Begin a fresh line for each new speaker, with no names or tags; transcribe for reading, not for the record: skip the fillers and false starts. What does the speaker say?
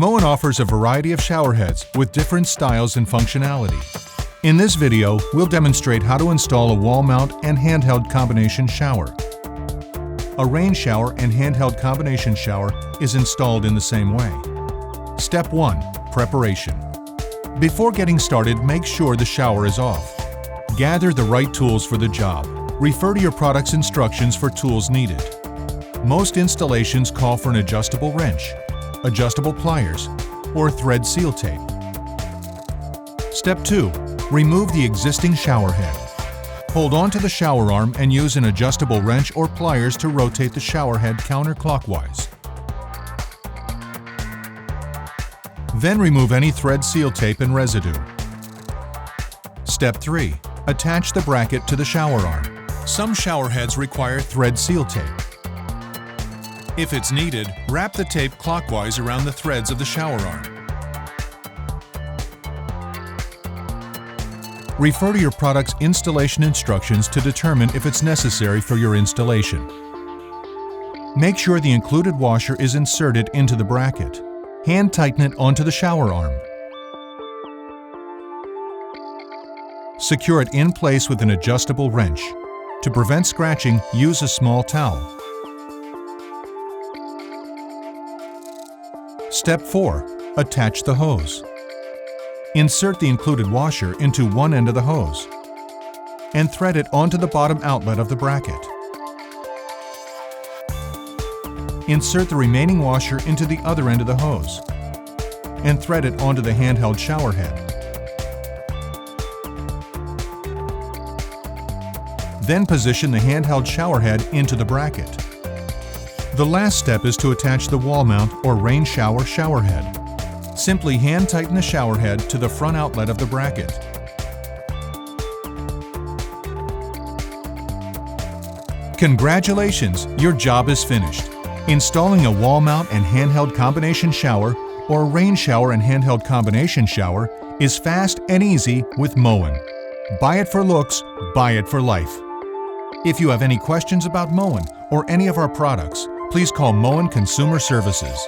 Moen offers a variety of shower heads with different styles and functionality. In this video, we'll demonstrate how to install a wall mount and handheld combination shower. A rain shower and handheld combination shower is installed in the same way. Step 1. Preparation. Before getting started, make sure the shower is off. Gather the right tools for the job. Refer to your product's instructions for tools needed. Most installations call for an adjustable wrench, adjustable pliers, or thread seal tape. Step 2. Remove the existing shower head. Hold on to the shower arm and use an adjustable wrench or pliers to rotate the shower head counterclockwise. Then remove any thread seal tape and residue. Step 3. Attach the bracket to the shower arm. Some shower heads require thread seal tape. If it's needed, wrap the tape clockwise around the threads of the shower arm. Refer to your product's installation instructions to determine if it's necessary for your installation. Make sure the included washer is inserted into the bracket. Hand tighten it onto the shower arm. Secure it in place with an adjustable wrench. To prevent scratching, use a small towel. Step 4. Attach the hose. Insert the included washer into one end of the hose and thread it onto the bottom outlet of the bracket. Insert the remaining washer into the other end of the hose and thread it onto the handheld shower head. Then position the handheld shower head into the bracket. The last step is to attach the wall mount or rain shower head. Simply hand tighten the shower head to the front outlet of the bracket. Congratulations, your job is finished. Installing a wall mount and handheld combination shower or rain shower and handheld combination shower is fast and easy with Moen. Buy it for looks, buy it for life. If you have any questions about Moen or any of our products, please call Moen Consumer Services.